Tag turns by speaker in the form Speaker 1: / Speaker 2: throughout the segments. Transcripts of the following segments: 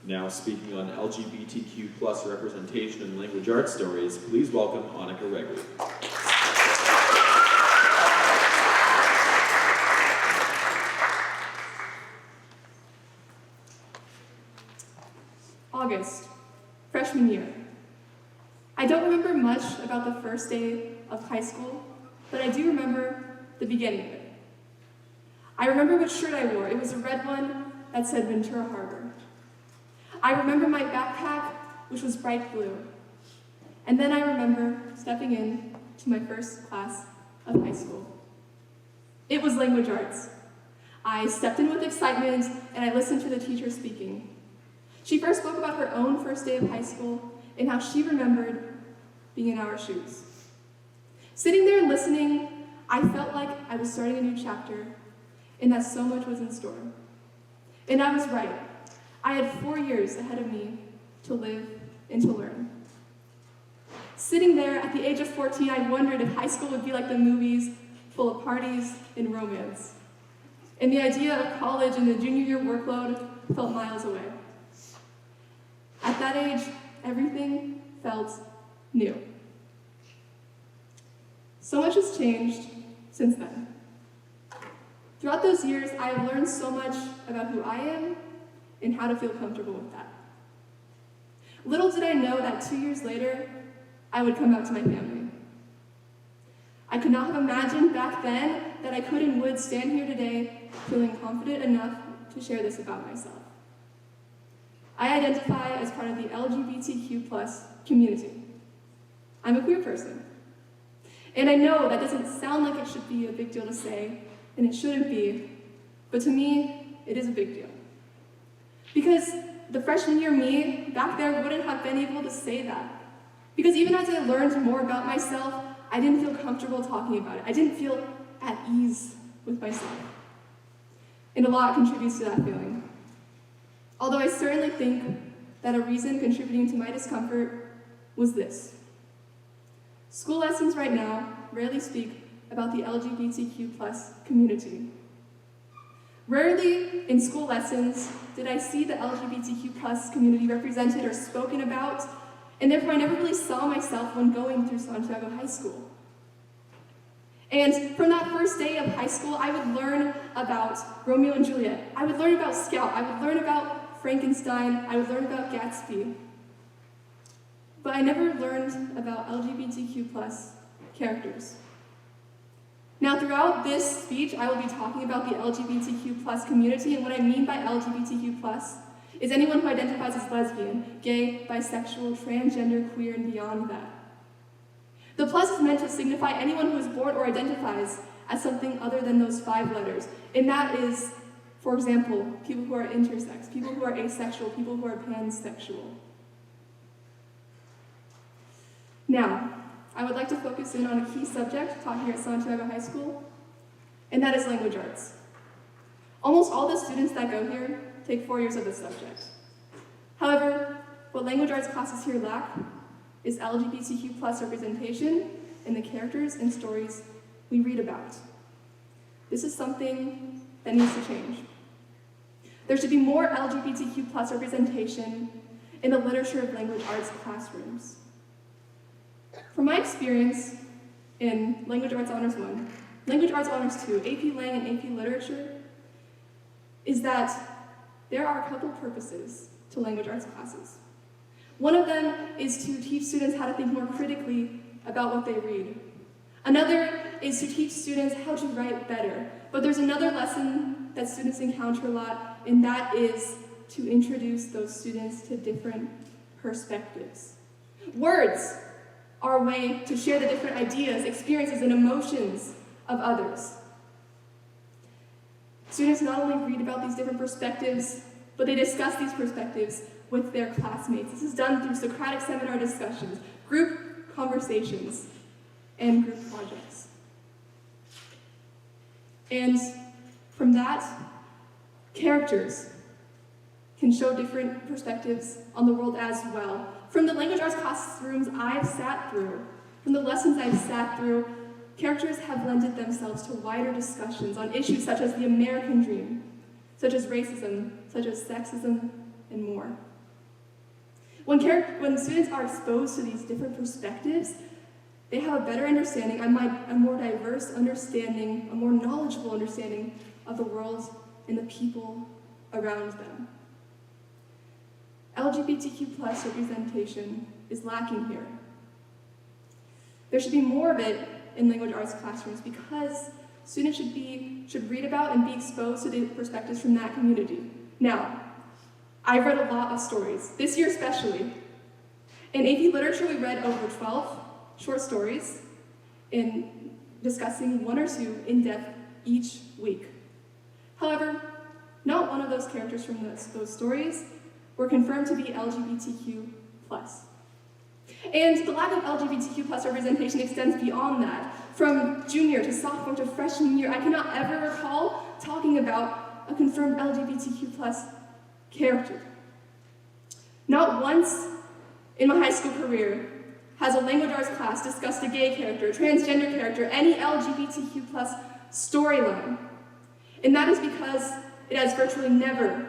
Speaker 1: Now speaking on LGBTQ plus representation in language arts stories, please welcome Julian Regli.
Speaker 2: August, freshman year. I don't remember much about the first day of high school, but I do remember the beginning of it. I remember what shirt I wore. It was a red one that said Ventura Harbor. I remember my backpack, which was bright blue. And then I remember stepping in to my first class of high school. It was language arts. I stepped in with excitement and I listened to the teacher speaking. She first spoke about her own first day of high school and how she remembered being in our shoes. Sitting there and listening, I felt like I was starting a new chapter and that so much was in store. And I was right. I had 4 years ahead of me to live and to learn. Sitting there at the age of 14, I wondered if high school would be like the movies, full of parties and romance. And the idea of college and the junior year workload felt miles away. At that age, everything felt new. So much has changed since then. Throughout those years, I have learned so much about who I am and how to feel comfortable with that. Little did I know that 2 years later, I would come out to my family. I could not have imagined back then that I could and would stand here today feeling confident enough to share this about myself. I identify as part of the LGBTQ plus community. I'm a queer person. And I know that doesn't sound like it should be a big deal to say, and it shouldn't be, but to me, it is a big deal. Because the freshman year me back there wouldn't have been able to say that. Because even as I learned more about myself, I didn't feel comfortable talking about it. I didn't feel at ease with myself. And a lot contributes to that feeling. Although I certainly think that a reason contributing to my discomfort was this. School lessons right now rarely speak about the LGBTQ plus community. Rarely in school lessons did I see the LGBTQ plus community represented or spoken about, and therefore I never really saw myself when going through Santiago High School. And from that first day of high school, I would learn about Romeo and Juliet. I would learn about Scout. I would learn about Frankenstein. I would learn about Gatsby. But I never learned about LGBTQ plus characters. Now, throughout this speech, I will be talking about the LGBTQ plus community, and what I mean by LGBTQ plus is anyone who identifies as lesbian, gay, bisexual, transgender, queer, and beyond that. The plus is meant to signify anyone who is born or identifies as something other than those 5 letters, and that is, for example, people who are intersex, people who are asexual, people who are pansexual. Now, I would like to focus in on a key subject taught here at Santiago High School, and that is language arts. Almost all the students that go here take 4 years of this subject. However, what language arts classes here lack is LGBTQ plus representation in the characters and stories we read about. This is something that needs to change. There should be more LGBTQ plus representation in the literature of language arts classrooms. From my experience in Language Arts Honors 1, Language Arts Honors 2, AP Lang and AP Literature, is that there are a couple purposes to language arts classes. One of them is to teach students how to think more critically about what they read. Another is to teach students how to write better. But there's another lesson that students encounter a lot, and that is to introduce those students to different perspectives. Words are a way to share the different ideas, experiences, and emotions of others. Students not only read about these different perspectives, but they discuss these perspectives with their classmates. This is done through Socratic seminar discussions, group conversations, and group projects. And from that, characters can show different perspectives on the world as well. From the language arts classrooms I've sat through, from the lessons I've sat through, characters have lended themselves to wider discussions on issues such as the American dream, such as racism, such as sexism, and more. When students are exposed to these different perspectives, they have a better understanding, a more diverse understanding, a more knowledgeable understanding of the world and the people around them. LGBTQ+ representation is lacking here. There should be more of it in language arts classrooms because students should read about and be exposed to the perspectives from that community. Now, I've read a lot of stories, this year especially. In AP Literature, we read over 12 short stories in discussing one or two in depth each week. However, not one of those characters from those stories were confirmed to be LGBTQ+. And the lack of LGBTQ+ representation extends beyond that. From junior to sophomore to freshman year, I cannot ever recall talking about a confirmed LGBTQ+ character. Not once in my high school career has a language arts class discussed a gay character, transgender character, any LGBTQ+ storyline. And that is because it has virtually never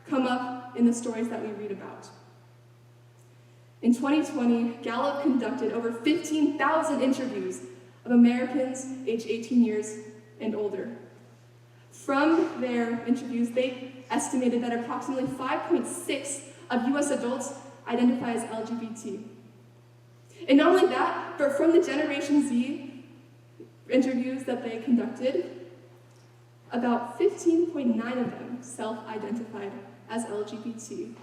Speaker 2: come up in the stories that we read about. In 2020, Gallup conducted over 15,000 interviews of Americans aged 18 years and older. From their interviews, they estimated that approximately 5.6 of US adults identify as LGBT. And not only that, but from the Generation Z interviews that they conducted, about 15.9 of them self-identified as LGBT.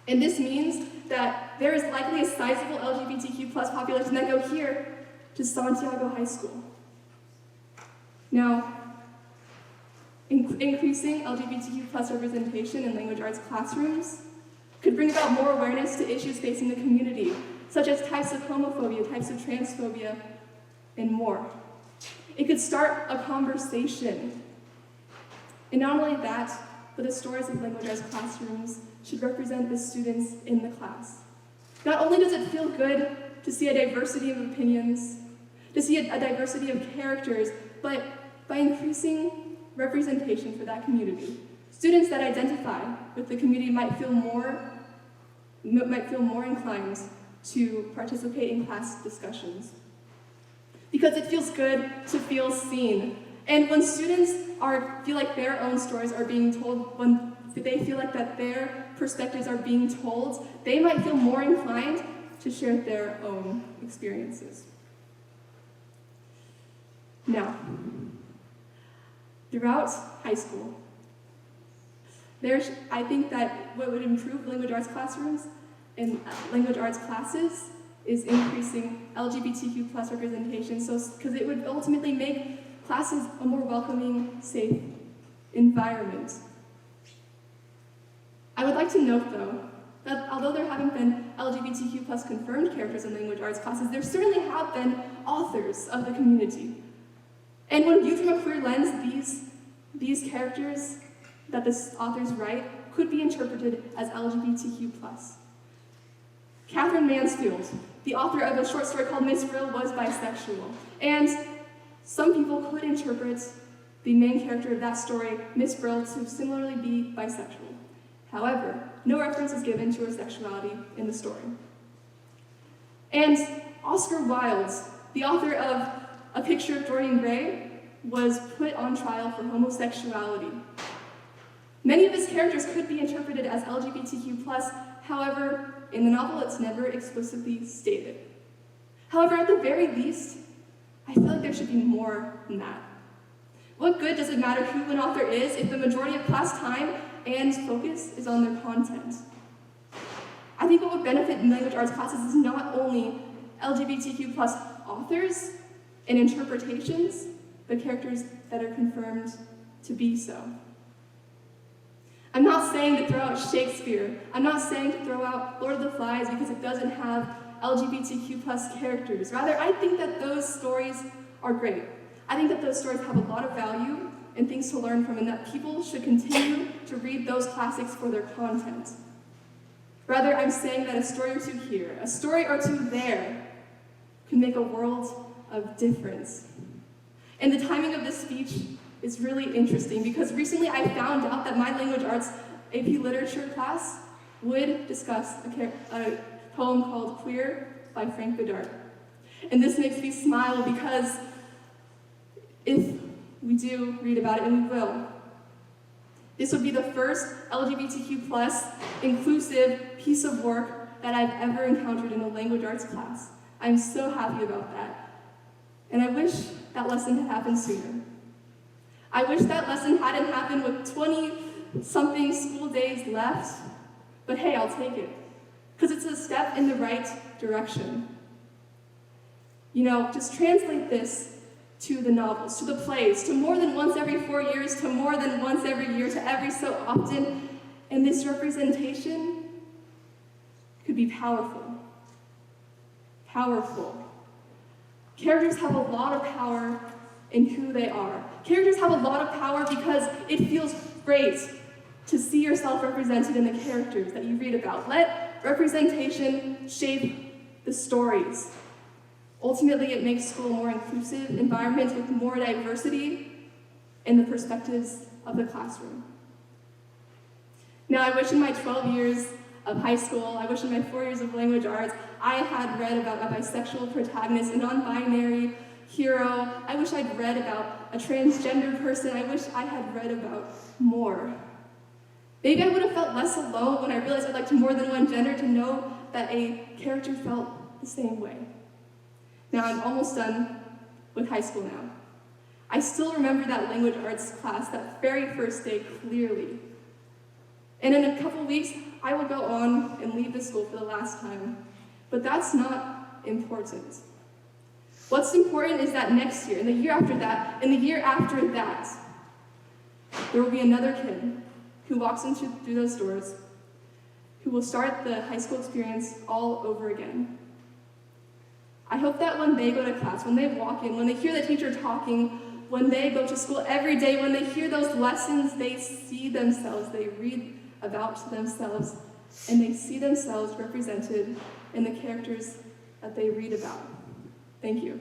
Speaker 2: And this means that there is likely a sizable LGBTQ+ population that go here to Santiago High School. Now, increasing LGBTQ+ representation in language arts classrooms could bring about more awareness to issues facing the community, such as types of homophobia, types of transphobia, and more. It could start a conversation. And not only that, but the stories of language arts classrooms should represent the students in the class. Not only does it feel good to see a diversity of opinions, to see a diversity of characters, but by increasing representation for that community, students that identify with the community might feel more inclined to participate in class discussions. Because it feels good to feel seen. And when students feel like their own stories are being told, when they feel like that their perspectives are being told, they might feel more inclined to share their own experiences. Now, throughout high school, I think that what would improve language arts classrooms and language arts classes is increasing LGBTQ+ representation, because it would ultimately make classes a more welcoming, safe environment. I would like to note, though, that although there haven't been LGBTQ+ confirmed characters in language arts classes, there certainly have been authors of the community. And when viewed from a queer lens, these characters that the authors write could be interpreted as LGBTQ+. Catherine Mansfield, the author of a short story called Miss Brill, was bisexual. And some people could interpret the main character of that story, Miss Brill, to similarly be bisexual. However, no reference is given to her sexuality in the story. And Oscar Wilde, the author of A Picture of Dorian Gray, was put on trial for homosexuality. Many of his characters could be interpreted as LGBTQ+, however, in the novel it's never explicitly stated. However, at the very least, I feel like there should be more than that. What good does it matter who an author is if the majority of class time and focus is on their content? I think what would benefit in language arts classes is not only LGBTQ+ authors and interpretations, but characters that are confirmed to be so. I'm not saying to throw out Shakespeare. I'm not saying to throw out Lord of the Flies because it doesn't have LGBTQ+ characters. Rather, I think that those stories are great. I think that those stories have a lot of value and things to learn from, and that people should continue to read those classics for their content. Rather, I'm saying that a story or two here, a story or two there, can make a world of difference. And the timing of this speech is really interesting because recently I found out that my language arts AP literature class would discuss a poem called Queer by Frank Bedard. And this makes me smile because if we do read about it, and we will, this would be the first LGBTQ plus inclusive piece of work that I've ever encountered in a language arts class. I'm so happy about that. And I wish that lesson had happened sooner. I wish that lesson hadn't happened with 20-something school days left, but hey, I'll take it, because it's a step in the right direction. You know, just translate this to the novels, to the plays, to more than once every 4 years, to more than once every year, to every so often, and this representation could be powerful. Powerful. Characters have a lot of power in who they are. Characters have a lot of power because it feels great to see yourself represented in the characters that you read about. Let representation shape the stories. Ultimately, it makes school a more inclusive environment with more diversity in the perspectives of the classroom. Now, I wish in my 12 years of high school, I wish in my 4 years of language arts, I had read about a bisexual protagonist, a non-binary hero. I wish I'd read about a transgender person. I wish I had read about more. Maybe I would have felt less alone when I realized I liked more than one gender, to know that a character felt the same way. Now, I'm almost done with high school now. I still remember that language arts class, that very first day, clearly. And in a couple weeks, I will go on and leave the school for the last time. But that's not important. What's important is that next year, and the year after that, and the year after that, there will be another kid who walks through those doors, who will start the high school experience all over again. I hope that when they go to class, when they walk in, when they hear the teacher talking, when they go to school every day, when they hear those lessons, they see themselves, they read about themselves, and they see themselves represented in the characters that they read about. Thank you.